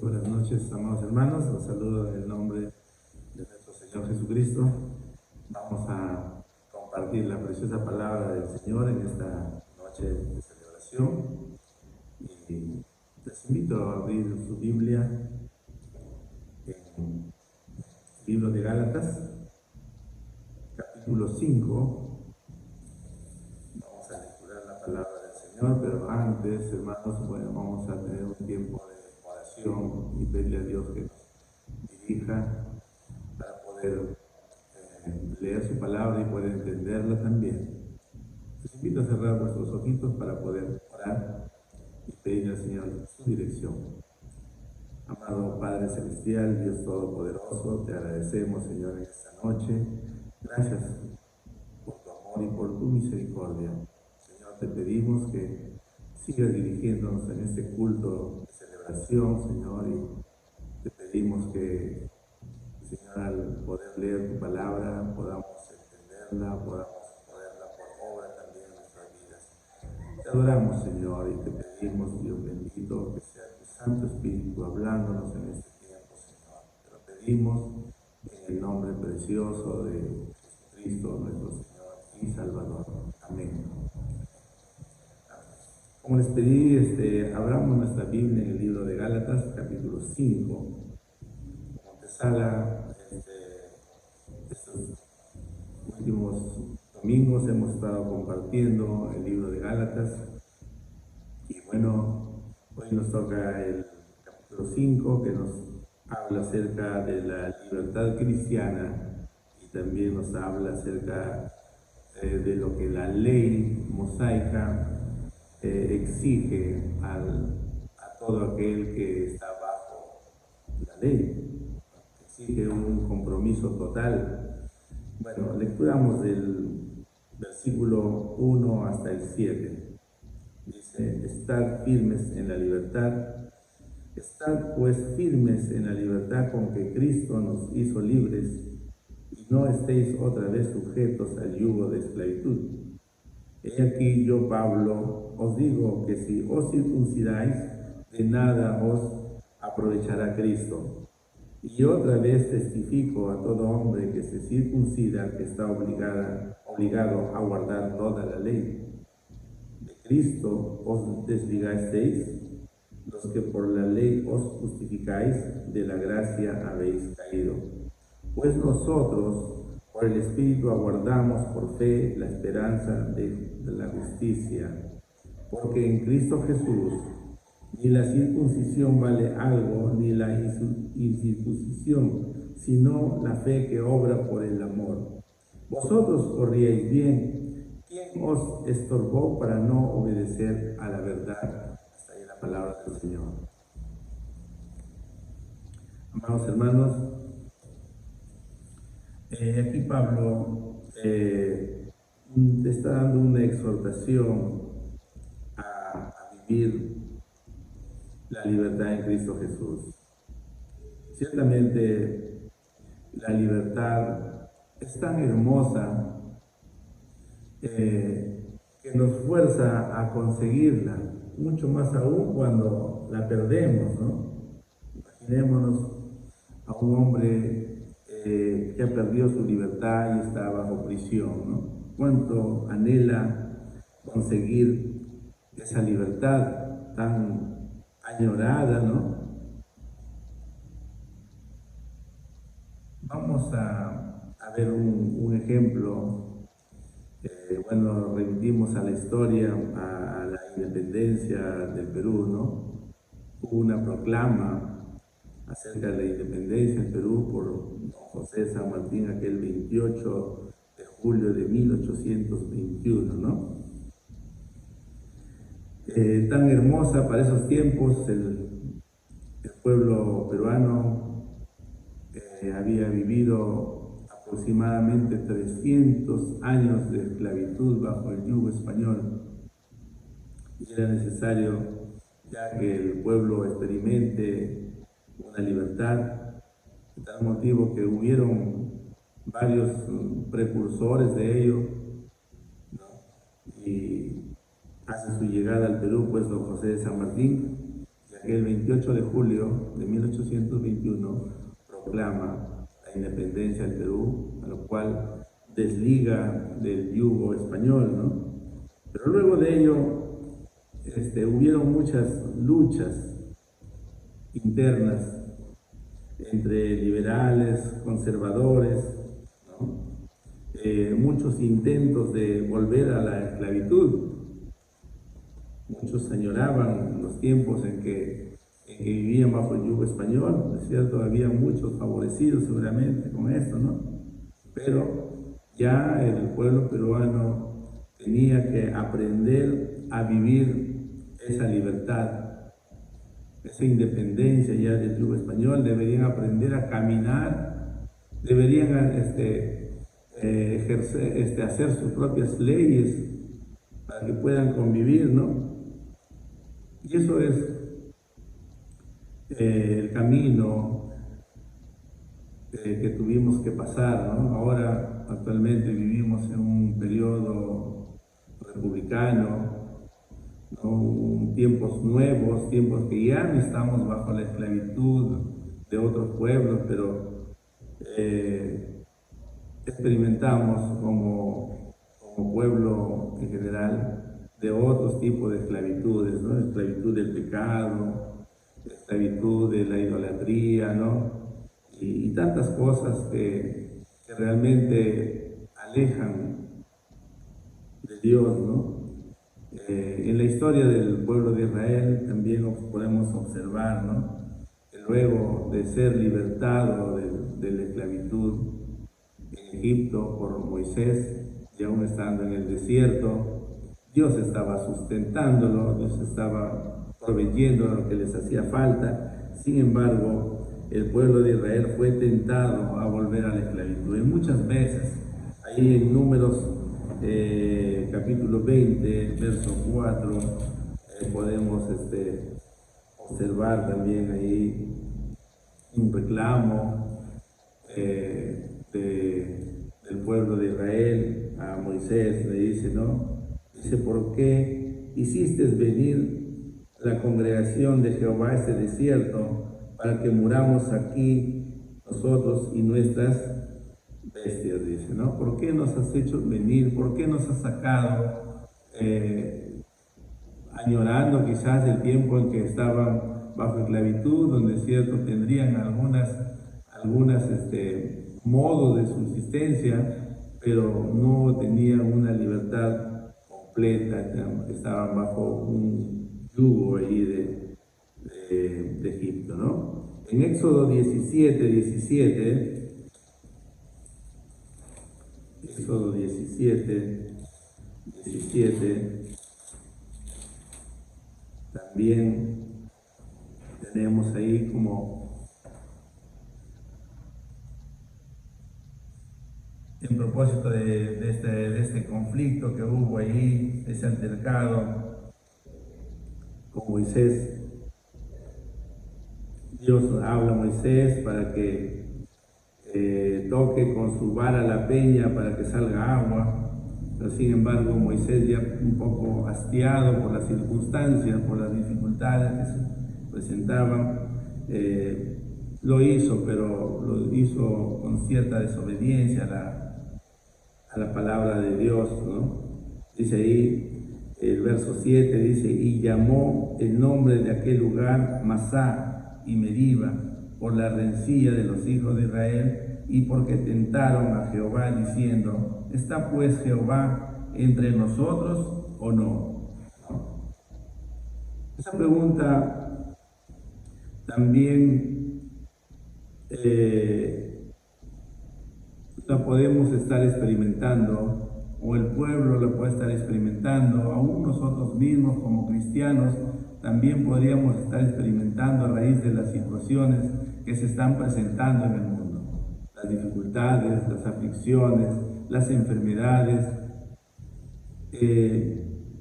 buenas noches, amados hermanos. Los saludo en el nombre de nuestro Señor Jesucristo. Vamos a compartir la preciosa palabra del Señor en esta noche de celebración. Y les invito a abrir su Biblia en el libro de Gálatas, capítulo 5. Vamos a lecturar la palabra del Señor, pero antes, hermanos, vamos a tener un tiempo de oración y pedirle a Dios que nos dirija para poder leer su palabra y poder entenderla también. Les invito a cerrar vuestros ojitos para poder orar y pedirle al Señor su dirección. Amado Padre Celestial, Dios Todopoderoso, te agradecemos, Señor, en esta noche. Gracias por tu amor y por tu misericordia. Señor, te pedimos que sigas dirigiéndonos en este culto de celebración, Señor, y te pedimos que, Señor, al poder leer tu palabra, podamos entenderla, podamos ponerla por obra también en nuestras vidas. Te adoramos, Señor, y te pedimos, Dios bendito, que sea tu Santo Espíritu hablándonos en este tiempo, Señor. Te lo pedimos en el nombre precioso de Jesucristo, nuestro Señor y Salvador. Amén. Como les pedí, abramos nuestra Biblia en el libro de Gálatas, capítulo 5. Como antesala, estos últimos domingos hemos estado compartiendo el libro de Gálatas. Y bueno, hoy nos toca el capítulo 5, que nos habla acerca de la libertad cristiana y también nos habla acerca de lo que la ley mosaica exige a todo aquel que está bajo la ley. Exige un compromiso total. Bueno, lecturamos del versículo 1 hasta el 7. Dice: estad firmes en la libertad, estad pues firmes en la libertad con que Cristo nos hizo libres, y no estéis otra vez sujetos al yugo de esclavitud. He aquí yo, Pablo, os digo que si os circuncidáis, de nada os aprovechará Cristo. Y otra vez testifico a todo hombre que se circuncida que está obligado a guardar toda la ley. De Cristo os desligasteis, los que por la ley os justificáis, de la gracia habéis caído. Pues nosotros, por el Espíritu, aguardamos por fe la esperanza de la justicia. Porque en Cristo Jesús ni la circuncisión vale algo, ni la incircuncisión, sino la fe que obra por el amor. Vosotros corríais bien. ¿Quién os estorbó para no obedecer a la verdad? Hasta ahí la palabra del Señor. Amados hermanos, aquí Pablo está dando una exhortación a vivir la libertad en Cristo Jesús. Ciertamente la libertad es tan hermosa que nos fuerza a conseguirla, mucho más aún cuando la perdemos, ¿no? Imaginémonos a un hombre que ha perdido su libertad y está bajo prisión, ¿no? Cuánto anhela conseguir esa libertad tan añorada, ¿no? Vamos a ver un ejemplo. Bueno, remitimos a la historia, a la independencia del Perú, ¿no? Hubo una proclama acerca de la independencia del Perú por don José San Martín, aquel 28 de julio de 1821, ¿no? Tan hermosa para esos tiempos, el pueblo peruano había vivido aproximadamente 300 años de esclavitud bajo el yugo español, y era necesario ya que el pueblo experimente una libertad, de tal motivo que hubieron varios precursores de ello, ¿no? Y hace su llegada al Perú, pues, don José de San Martín, y que el 28 de julio de 1821 proclama la independencia del Perú, a lo cual desliga del yugo español, ¿no? Pero luego de ello hubieron muchas luchas internas entre liberales, conservadores, ¿no? Muchos intentos de volver a la esclavitud. Muchos añoraban los tiempos en que vivían bajo el yugo español, es cierto, había muchos favorecidos seguramente con esto, ¿no? Pero ya el pueblo peruano tenía que aprender a vivir esa libertad, esa independencia ya del yugo español. Deberían aprender a caminar, deberían hacer sus propias leyes para que puedan convivir, ¿no? Y eso es el camino que tuvimos que pasar, ¿no? Ahora, actualmente vivimos en un periodo republicano, ¿no? Tiempos nuevos, tiempos que ya no estamos bajo la esclavitud de otros pueblos, pero experimentamos como pueblo en general de otros tipos de esclavitudes, ¿no? Esclavitud del pecado, esclavitud de la idolatría, ¿no? Y tantas cosas que realmente alejan de Dios, ¿no? En la historia del pueblo de Israel también podemos observar, ¿no? Que luego de ser libertado de la esclavitud en Egipto por Moisés, y aún estando en el desierto, Dios estaba sustentándolo, Dios estaba proveyendo lo que les hacía falta. Sin embargo, el pueblo de Israel fue tentado a volver a la esclavitud. Y muchas veces, ahí en Números capítulo 20, verso 4, podemos observar también ahí un reclamo del pueblo de Israel a Moisés. Le dice, ¿no? Dice, ¿por qué hiciste venir la congregación de Jehová a este desierto para que muramos aquí nosotros y nuestras bestias? Dice, ¿no? ¿Por qué nos has hecho venir? ¿Por qué nos has sacado? Añorando quizás el tiempo en que estaban bajo esclavitud, donde es cierto tendrían algunas modos de subsistencia, pero no tenían una libertad completa, estaban bajo un yugo ahí de Egipto, ¿no? En Éxodo 17, Éxodo 17, también tenemos ahí como en propósito de este conflicto que hubo ahí, ese altercado con Moisés. Dios habla a Moisés para que toque con su vara la peña para que salga agua, pero sin embargo Moisés, ya un poco hastiado por las circunstancias, por las dificultades que se presentaban, lo hizo, pero lo hizo con cierta desobediencia a la palabra de Dios, ¿no? Dice ahí, el verso 7 dice, y llamó el nombre de aquel lugar Masá y Meriba, por la rencilla de los hijos de Israel, y porque tentaron a Jehová diciendo, ¿está pues Jehová entre nosotros o no? Esa pregunta también la podemos estar experimentando, o el pueblo la puede estar experimentando, aún nosotros mismos como cristianos también podríamos estar experimentando a raíz de las situaciones que se están presentando en el mundo, las dificultades, las aflicciones, las enfermedades.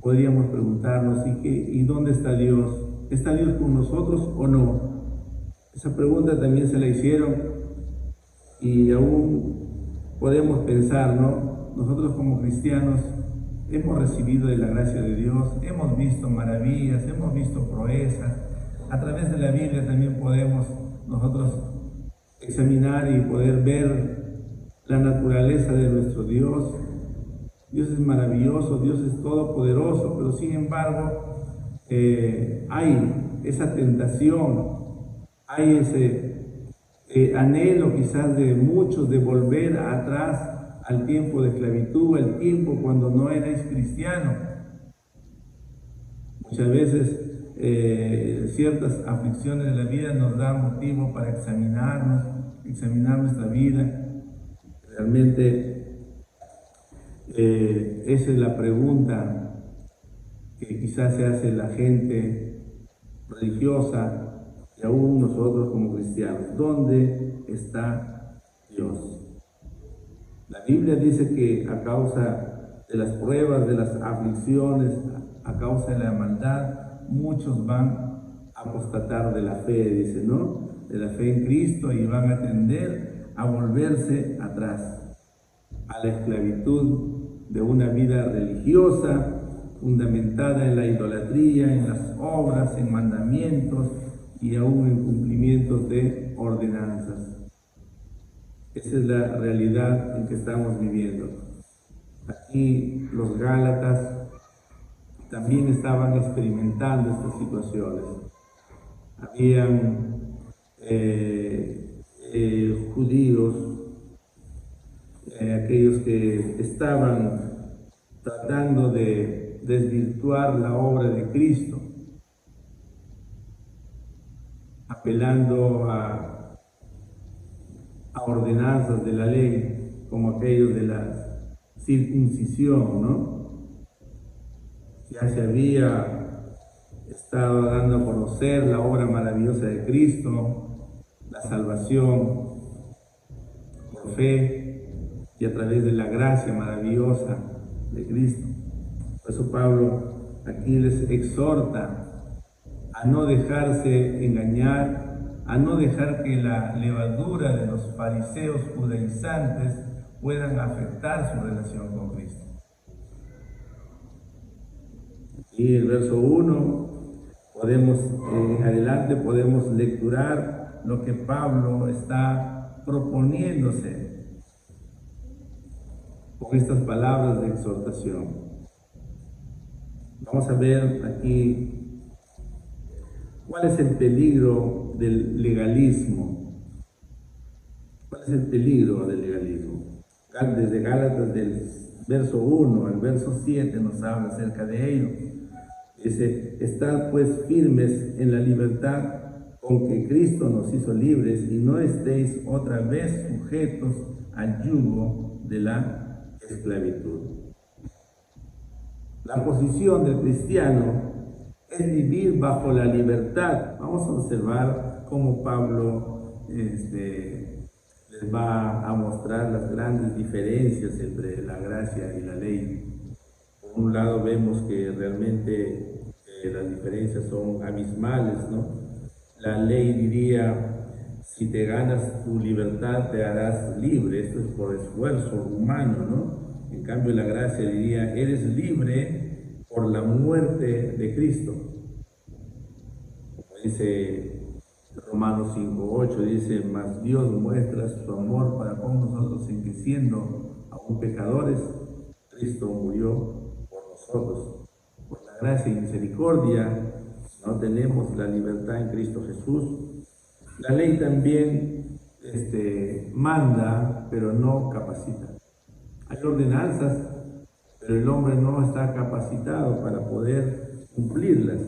Podríamos preguntarnos, ¿y dónde está Dios? ¿Está Dios con nosotros o no? Esa pregunta también se la hicieron y aún podemos pensar, ¿no? Nosotros como cristianos hemos recibido de la gracia de Dios, hemos visto maravillas, hemos visto proezas, a través de la Biblia también podemos nosotros examinar y poder ver la naturaleza de nuestro Dios. Dios es maravilloso, Dios es todopoderoso, pero sin embargo hay esa tentación, hay ese anhelo quizás de muchos de volver atrás al tiempo de esclavitud, al tiempo cuando no erais cristiano. Muchas veces ciertas aflicciones de la vida nos dan motivo para examinarnos, examinar nuestra vida. Realmente esa es la pregunta que quizás se hace la gente religiosa y aún nosotros como cristianos. ¿Dónde está Dios? La Biblia dice que a causa de las pruebas, de las aflicciones, a causa de la maldad, muchos van a apostatar de la fe, dice, ¿no? De la fe en Cristo, y van a tender a volverse atrás, a la esclavitud de una vida religiosa, fundamentada en la idolatría, en las obras, en mandamientos y aún en cumplimientos de ordenanzas. Esa es la realidad en que estamos viviendo. Aquí los Gálatas también estaban experimentando estas situaciones. Habían judíos, aquellos que estaban tratando de desvirtuar la obra de Cristo, apelando a ordenanzas de la ley, como aquellos de la circuncisión, ¿no? Ya se había estado dando a conocer la obra maravillosa de Cristo, la salvación por fe y a través de la gracia maravillosa de Cristo. Por eso Pablo aquí les exhorta a no dejarse engañar, a no dejar que la levadura de los fariseos judaizantes puedan afectar su relación con Cristo. Y el verso 1, adelante podemos lecturar lo que Pablo está proponiéndose con estas palabras de exhortación. Vamos a ver aquí cuál es el peligro del legalismo. ¿Cuál es el peligro del legalismo? Desde Gálatas del verso 1 al verso 7 nos habla acerca de ello. Dice, estad pues firmes en la libertad con que Cristo nos hizo libres y no estéis otra vez sujetos al yugo de la esclavitud. La posición del cristiano es vivir bajo la libertad. Vamos a observar cómo Pablo les va a mostrar las grandes diferencias entre la gracia y la ley. Por un lado vemos que realmente las diferencias son abismales, ¿no? La ley diría, si te ganas tu libertad te harás libre, esto es por esfuerzo humano, ¿no? En cambio la gracia diría, eres libre por la muerte de Cristo. Como dice Romanos 5:8, dice, mas Dios muestra su amor para con nosotros en que siendo aún pecadores, Cristo murió por nosotros. Por la gracia y misericordia no tenemos la libertad en Cristo Jesús. La ley también manda, pero no capacita. Hay ordenanzas, pero el hombre no está capacitado para poder cumplirlas.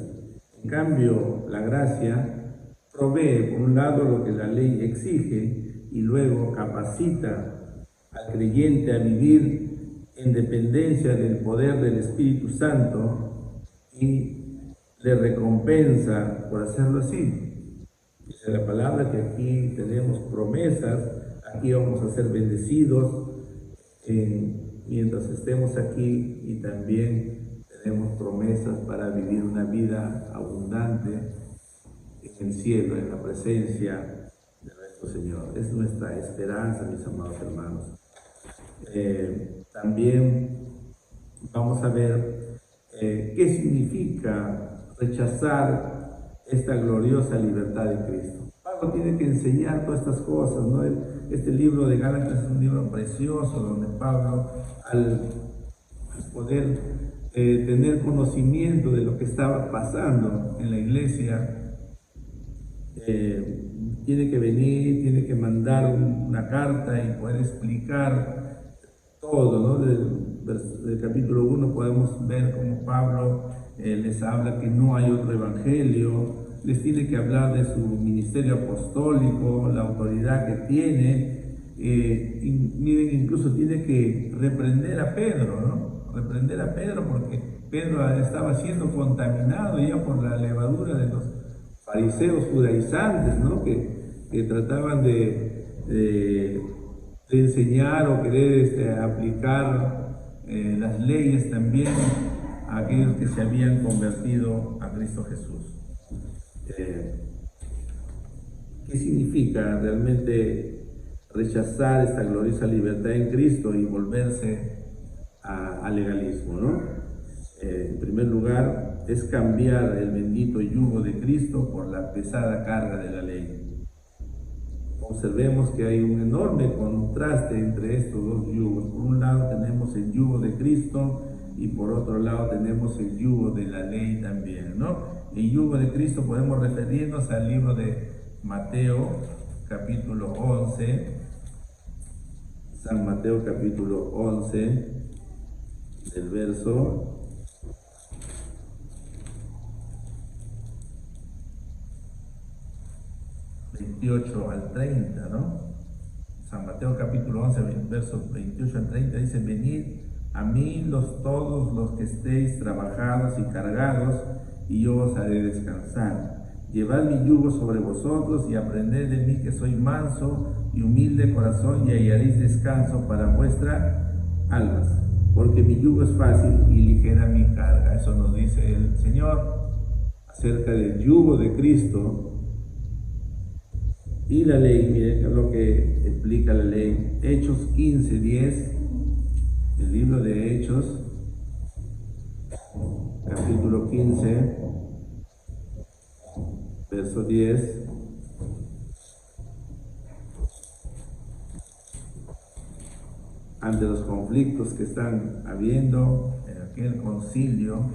En cambio, la gracia provee, por un lado, lo que la ley exige y luego capacita al creyente a vivir en dependencia del poder del Espíritu Santo y le recompensa por hacerlo así. Dice la palabra que aquí tenemos promesas, aquí vamos a ser bendecidos mientras estemos aquí, y también tenemos promesas para vivir una vida abundante en el cielo, en la presencia de nuestro Señor. Es nuestra esperanza, mis amados hermanos. También vamos a ver qué significa rechazar esta gloriosa libertad de Cristo. Pablo tiene que enseñar todas estas cosas, ¿no? Este libro de Gálatas es un libro precioso donde Pablo, al poder tener conocimiento de lo que estaba pasando en la iglesia, tiene que venir, tiene que mandar una carta y poder explicar todo, ¿no? Del capítulo 1 podemos ver cómo Pablo les habla que no hay otro evangelio, les tiene que hablar de su ministerio apostólico, la autoridad que tiene, y miren, incluso tiene que reprender a Pedro, ¿no? Reprender a Pedro porque Pedro estaba siendo contaminado ya por la levadura de los fariseos judaizantes, ¿no? Que trataban de enseñar o querer aplicar las leyes también a aquellos que se habían convertido a Cristo Jesús. ¿Qué significa realmente rechazar esta gloriosa libertad en Cristo y volverse al legalismo, ¿no? En primer lugar, es cambiar el bendito yugo de Cristo por la pesada carga de la ley. Observemos que hay un enorme contraste entre estos dos yugos. Por un lado tenemos el yugo de Cristo y por otro lado tenemos el yugo de la ley también, ¿no? El yugo de Cristo podemos referirnos al libro de Mateo, capítulo 11, San Mateo capítulo 11, del verso 28 al 30, ¿no? San Mateo capítulo 11, versos 28 al 30 dice: venid a mí todos los que estéis trabajados y cargados, y yo os haré descansar. Llevad mi yugo sobre vosotros y aprended de mí, que soy manso y humilde de corazón, y hallaréis descanso para vuestras almas, porque mi yugo es fácil y ligera mi carga. Eso nos dice el Señor acerca del yugo de Cristo. Y la ley, miren lo que explica la ley. Hechos 15:10, el libro de Hechos, capítulo 15, verso 10. Ante los conflictos que están habiendo en aquel concilio,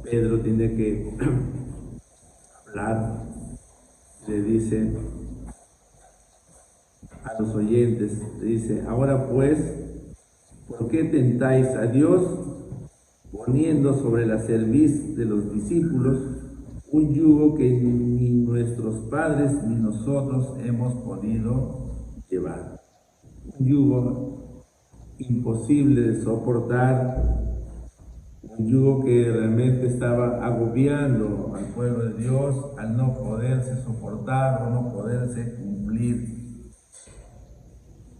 Pedro tiene que hablar, le dice a los oyentes, le dice: ahora pues, ¿por qué tentáis a Dios poniendo sobre la cerviz de los discípulos un yugo que ni nuestros padres ni nosotros hemos podido llevar? Un yugo imposible de soportar, un yugo que realmente estaba agobiando al pueblo de Dios al no poderse soportar o no poderse cumplir.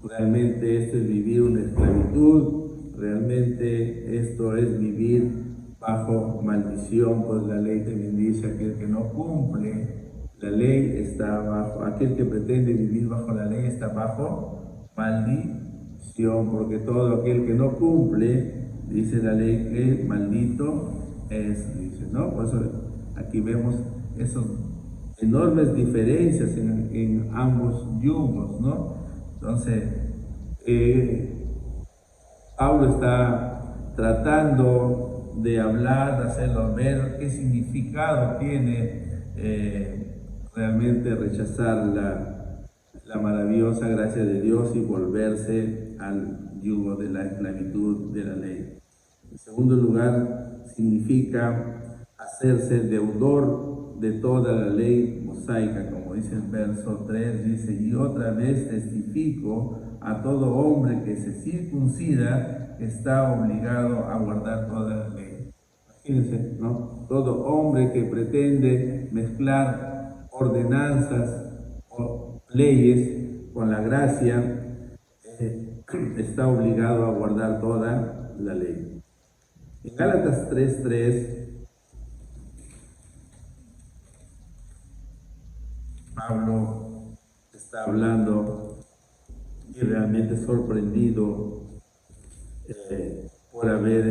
Realmente esto es vivir una esclavitud, realmente esto es vivir bajo maldición, pues la ley también dice: aquel que no cumple la ley está bajo, aquel que pretende vivir bajo la ley está bajo maldición, porque todo aquel que no cumple, dice la ley, que maldito es, dice, ¿no? Por eso aquí vemos esas enormes diferencias en ambos yugos, ¿no? Entonces, Pablo está tratando de hablar, de hacerlo ver qué significado tiene realmente rechazar la maravillosa gracia de Dios y volverse al yugo de la esclavitud de la ley. En segundo lugar, significa hacerse deudor de toda la ley mosaica, como dice el verso 3, dice: y otra vez testifico a todo hombre que se circuncida que está obligado a guardar toda la ley. Imagínense, ¿no? Todo hombre que pretende mezclar ordenanzas o leyes con la gracia está obligado a guardar toda la ley. En Gálatas 3:3, Pablo está hablando y realmente sorprendido por haber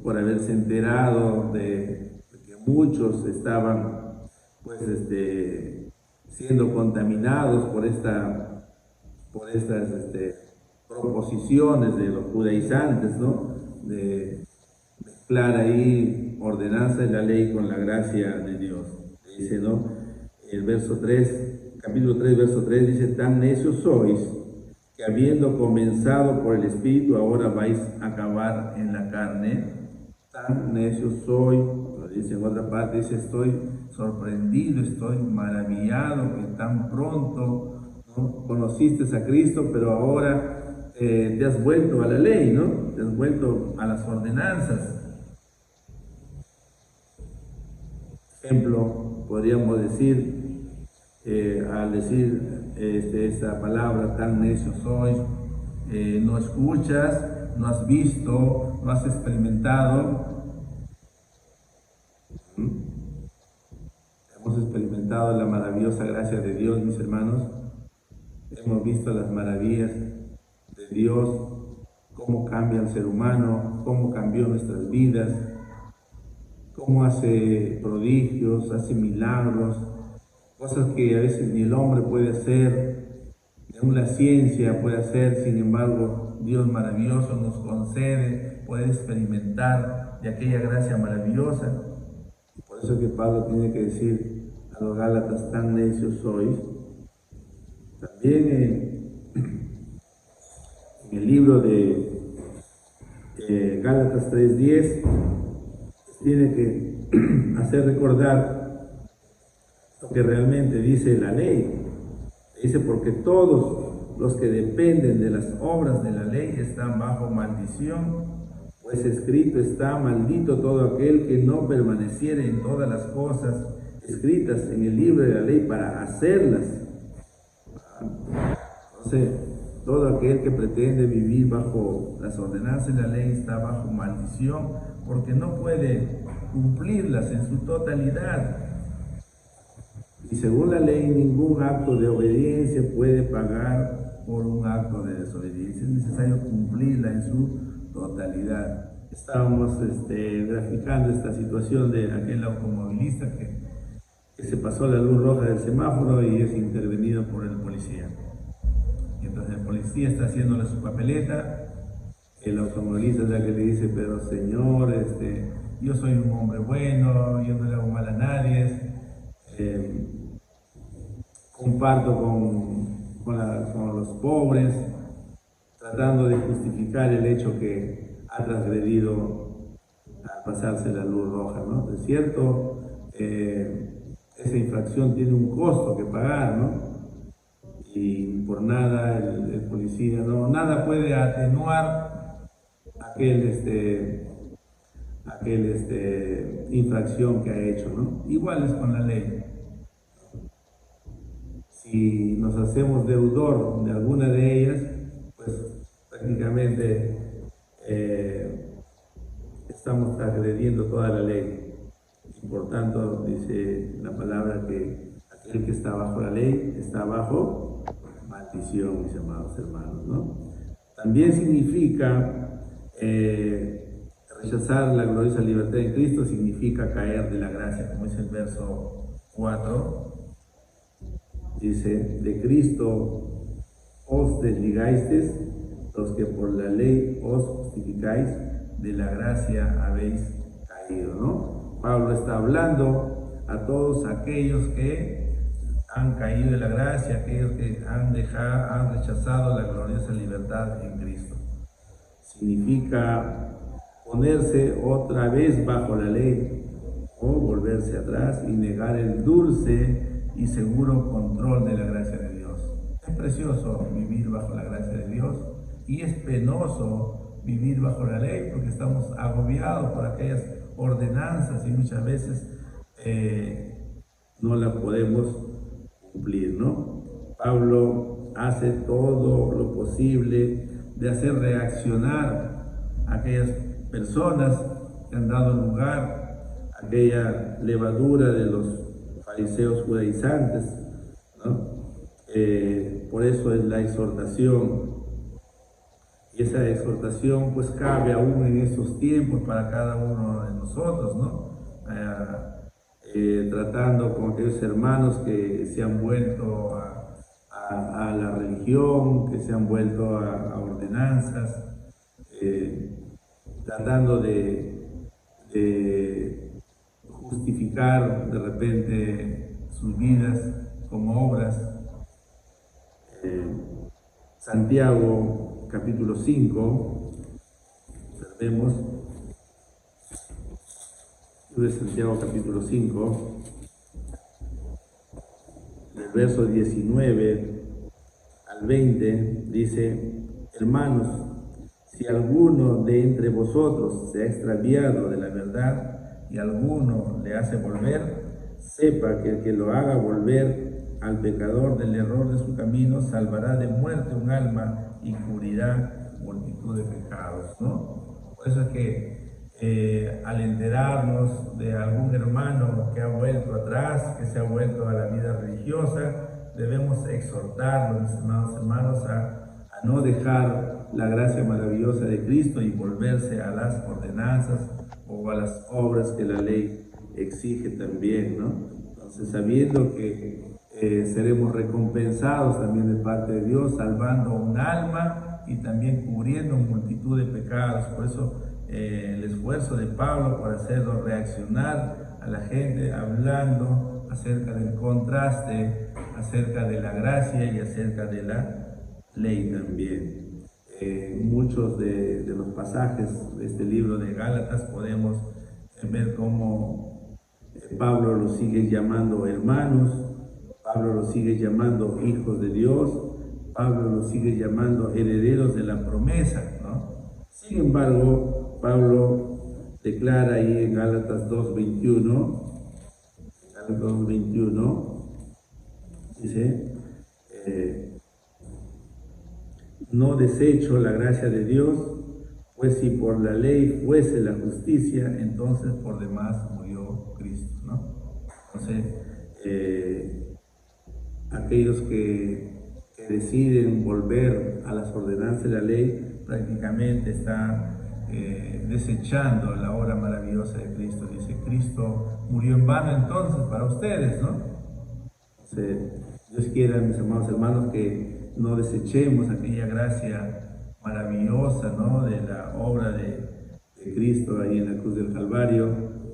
por haberse enterado de que muchos estaban pues siendo contaminados por estas proposiciones de los judaizantes, ¿no? De mezclar ahí ordenanza de la ley con la gracia de Dios. Dice, ¿no? El verso 3, capítulo 3, verso 3 dice: tan necios sois que habiendo comenzado por el Espíritu, ahora vais a acabar en la carne. Tan necios soy, lo dice en otra parte, dice: estoy sorprendido, estoy maravillado que tan pronto, ¿no?, conociste a Cristo, pero ahora te has vuelto a la ley, ¿no? Te has vuelto a las ordenanzas. Ejemplo, podríamos decir, al decir esta palabra, tan necio sois, no escuchas, no has visto, no has experimentado. Hemos experimentado la maravillosa gracia de Dios, mis hermanos. Hemos visto las maravillas de Dios, cómo cambia el ser humano, cómo cambió nuestras vidas, cómo hace prodigios, hace milagros, cosas que a veces ni el hombre puede hacer, ni aún la ciencia puede hacer. Sin embargo, Dios maravilloso nos concede poder experimentar de aquella gracia maravillosa. Por eso que Pablo tiene que decir a los Gálatas: tan necios sois. También en el libro de Gálatas 3:10 tiene que hacer recordar lo que realmente dice la ley. Dice: porque todos los que dependen de las obras de la ley están bajo maldición, pues escrito está: maldito todo aquel que no permaneciere en todas las cosas escritas en el libro de la ley para hacerlas. Entonces, todo aquel que pretende vivir bajo las ordenanzas de la ley está bajo maldición, porque no puede cumplirlas en su totalidad. Y según la ley, ningún acto de obediencia puede pagar por un acto de desobediencia. Es necesario cumplirla en su totalidad. Estábamos graficando esta situación de aquel automovilista que se pasó la luz roja del semáforo y es intervenido por el policía. Y entonces el policía está haciéndole su papeleta. El automovilista es el que le dice: pero señor, yo soy un hombre bueno, yo no le hago mal a nadie, comparto con los pobres, tratando de justificar el hecho que ha transgredido al pasarse la luz roja, ¿no? Es cierto, esa infracción tiene un costo que pagar, ¿no? Y por nada el policía, nada puede atenuar aquel infracción que ha hecho, ¿no? Igual es con la ley. Si nos hacemos deudor de alguna de ellas, pues prácticamente estamos transgrediendo toda la ley. Y por tanto, dice la palabra que aquel que está bajo la ley está bajo maldición, mis amados hermanos, ¿no? También significa rechazar la gloriosa libertad en Cristo, significa caer de la gracia, como dice el verso 4. Dice: de Cristo os desligasteis, los que por la ley os justificáis, de la gracia habéis caído, ¿no? Pablo está hablando a todos aquellos que han caído de la gracia, aquellos que han rechazado la gloriosa libertad en Cristo. Significa ponerse otra vez bajo la ley o volverse atrás y negar el dulce y seguro control de la gracia de Dios. Es precioso vivir bajo la gracia de Dios y es penoso vivir bajo la ley, porque estamos agobiados por aquellas ordenanzas y muchas veces no la podemos cumplir, ¿no? Pablo hace todo lo posible de hacer reaccionar a aquellas personas que han dado lugar a aquella levadura de los fariseos judaizantes, ¿no? Por eso es la exhortación. Y esa exhortación pues cabe aún en estos tiempos para cada uno de nosotros, ¿no? Tratando con aquellos hermanos que se han vuelto a la religión, que se han vuelto a ordenanzas, tratando de justificar de repente sus vidas como obras. Santiago capítulo 5, vemos, libro de Santiago capítulo 5, del verso 19 al 20, dice: hermanos, si alguno de entre vosotros se ha extraviado de la verdad y alguno le hace volver, sepa que el que lo haga volver al pecador del error de su camino salvará de muerte un alma y cubrirá multitud de pecados, ¿no? Por eso es que al enterarnos de algún hermano que ha vuelto atrás, que se ha vuelto a la vida religiosa, debemos exhortarlos, mis amados hermanos, a no dejar la gracia maravillosa de Cristo y volverse a las ordenanzas o a las obras que la ley exige también, ¿no? Entonces, sabiendo que seremos recompensados también de parte de Dios, salvando un alma y también cubriendo multitud de pecados. Por eso el esfuerzo de Pablo por hacerlo reaccionar a la gente, hablando acerca del contraste, acerca de la gracia y acerca de la ley también. Muchos de los pasajes de este libro de Gálatas podemos ver cómo Pablo los sigue llamando hermanos, Pablo los sigue llamando hijos de Dios, Pablo los sigue llamando herederos de la promesa, ¿no? Sin embargo, Pablo declara ahí en Gálatas 2:21, dice: no desecho la gracia de Dios, pues si por la ley fuese la justicia, entonces por demás murió Cristo, ¿no? Entonces, aquellos que deciden volver a las ordenanzas de la ley prácticamente están desechando la obra maravillosa de Cristo. Dice: Cristo murió en vano entonces para ustedes, ¿no? Entonces, Dios quiera, mis amados hermanos, que no desechemos aquella gracia maravillosa, ¿no?, de la obra de Cristo ahí en la cruz del Calvario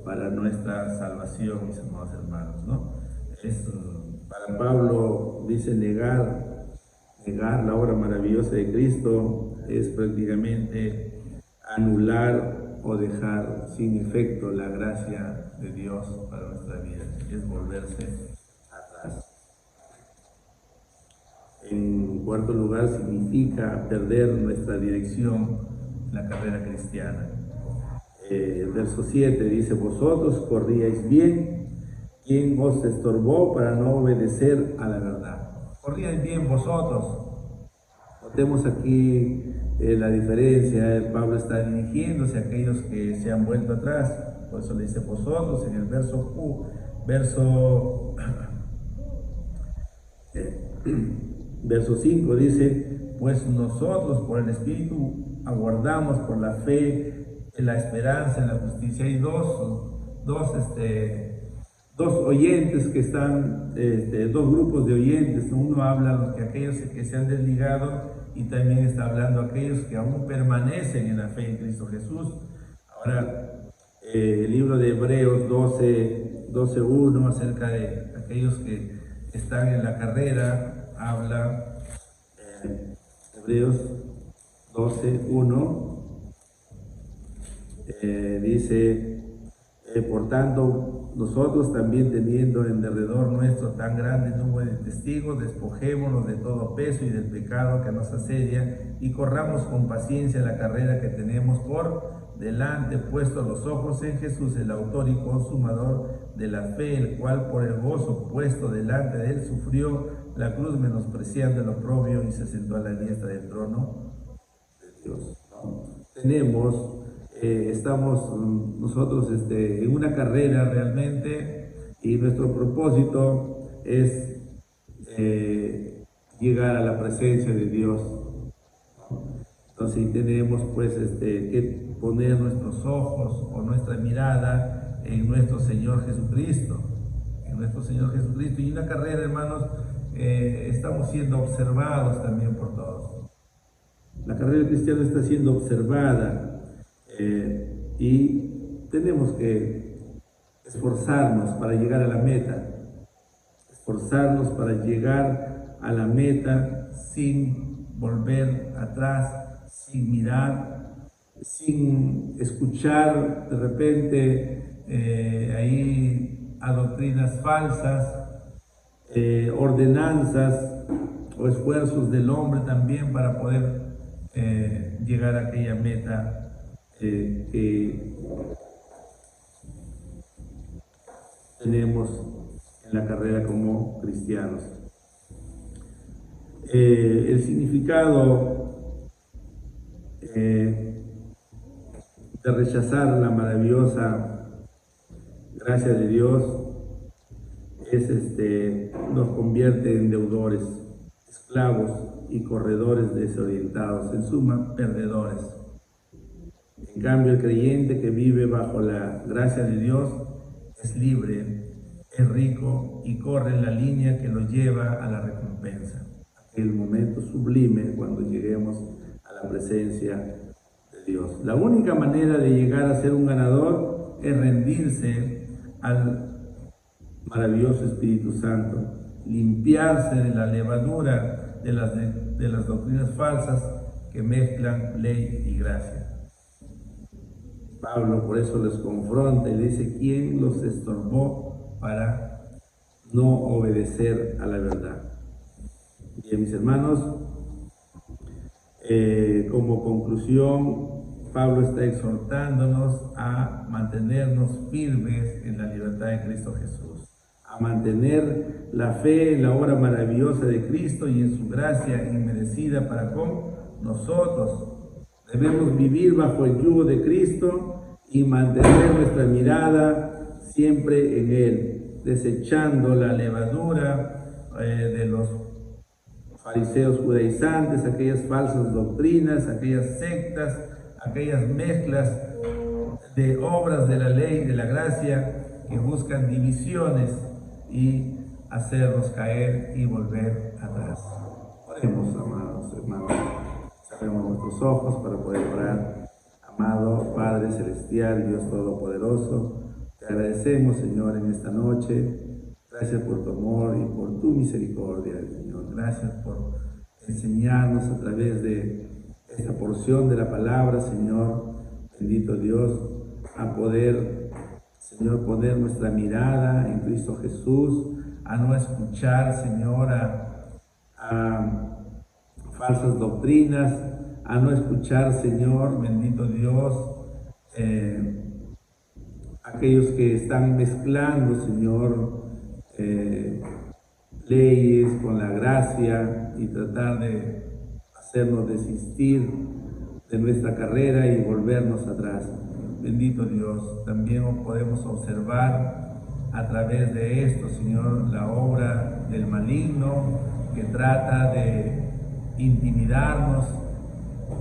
para nuestra salvación, mis amados hermanos, ¿no? Para Pablo, dice, negar la obra maravillosa de Cristo es prácticamente anular o dejar sin efecto la gracia de Dios para nuestra vida, es volverse atrás. En cuarto lugar, significa perder nuestra dirección en la carrera cristiana. El verso 7 dice: vosotros corríais bien, ¿quién os estorbó para no obedecer a la verdad? Corríais bien vosotros. Notemos aquí la diferencia. Pablo está dirigiéndose a aquellos que se han vuelto atrás, por eso le dice vosotros. En el verso 5 dice: pues nosotros por el Espíritu aguardamos por la fe, en la esperanza, en la justicia. Hay dos oyentes que están, dos grupos de oyentes. Uno habla de aquellos que se han desligado y también está hablando aquellos que aún permanecen en la fe en Cristo Jesús. Ahora, el libro de Hebreos 12:1, acerca de aquellos que están en la carrera, habla, Hebreos 12:1, dice: por tanto, nosotros también, teniendo en derredor nuestro tan grande nube de testigos, despojémonos de todo peso y del pecado que nos asedia, y corramos con paciencia la carrera que tenemos por delante, puesto los ojos en Jesús, el autor y consumador de la fe, el cual por el gozo puesto delante de él sufrió la cruz, menospreciando el oprobio, y se sentó a la diestra del trono de Dios, ¿no? Estamos nosotros en una carrera realmente, y nuestro propósito es llegar a la presencia de Dios. Entonces tenemos pues que poner nuestros ojos o nuestra mirada en nuestro Señor Jesucristo, en nuestro Señor Jesucristo. Y en la carrera, hermanos, estamos siendo observados también por todos. La carrera cristiana está siendo observada y tenemos que esforzarnos para llegar a la meta, esforzarnos para llegar a la meta sin volver atrás, sin mirar, sin escuchar de repente ahí a doctrinas falsas, ordenanzas o esfuerzos del hombre también para poder llegar a aquella meta que tenemos en la carrera como cristianos. El significado de rechazar la maravillosa gracia de Dios nos convierte en deudores, esclavos y corredores desorientados, en suma, perdedores. En cambio, el creyente que vive bajo la gracia de Dios es libre, es rico y corre en la línea que lo lleva a la recompensa. Aquel momento sublime cuando lleguemos a la presencia de Dios. La única manera de llegar a ser un ganador es rendirse al maravilloso Espíritu Santo, limpiarse de la levadura de las doctrinas falsas que mezclan ley y gracia. Pablo por eso les confronta y le dice: ¿quién los estorbó para no obedecer a la verdad? Bien, mis hermanos, como conclusión, Pablo está exhortándonos a mantenernos firmes en la libertad de Cristo Jesús, a mantener la fe en la obra maravillosa de Cristo y en su gracia inmerecida para con nosotros. Debemos vivir bajo el yugo de Cristo y mantener nuestra mirada siempre en Él, desechando la levadura de los fariseos judaizantes, aquellas falsas doctrinas, aquellas sectas, aquellas mezclas de obras de la ley y de la gracia que buscan divisiones y hacernos caer y volver atrás. Oremos, amados hermanos. Cerremos nuestros ojos para poder orar. Amado Padre Celestial, Dios Todopoderoso, te agradecemos, Señor, en esta noche. Gracias por tu amor y por tu misericordia, Señor. Gracias por enseñarnos a través de esta porción de la palabra, Señor. Bendito Dios, a poder, Señor, poner nuestra mirada en Cristo Jesús, a no escuchar, Señor, a falsas doctrinas, a no escuchar, Señor, bendito Dios, aquellos que están mezclando, Señor, leyes con la gracia y tratar de hacernos desistir de nuestra carrera y volvernos atrás. Bendito Dios, también podemos observar a través de esto, Señor, la obra del maligno que trata de intimidarnos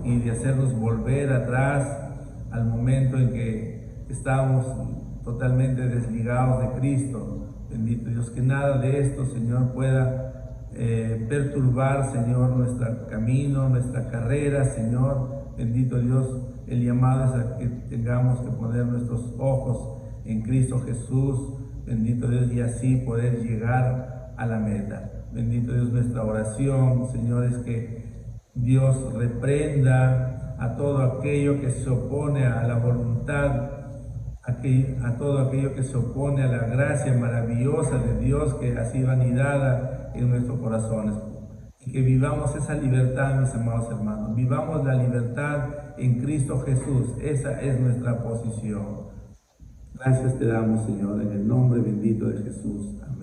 y de hacernos volver atrás al momento en que estamos totalmente desligados de Cristo. Bendito Dios, que nada de esto, Señor, pueda perturbar, Señor, nuestro camino, nuestra carrera, Señor. Bendito Dios, el llamado es a que tengamos que poner nuestros ojos en Cristo Jesús. Bendito Dios, y así poder llegar a la meta. Bendito Dios, nuestra oración, Señor, es que Dios reprenda a todo aquello que se opone a la voluntad, a todo aquello que se opone a la gracia maravillosa de Dios que ha sido anidada en nuestros corazones. Y que vivamos esa libertad, mis amados hermanos. Vivamos la libertad en Cristo Jesús. Esa es nuestra posición. Gracias te damos, Señor, en el nombre bendito de Jesús. Amén.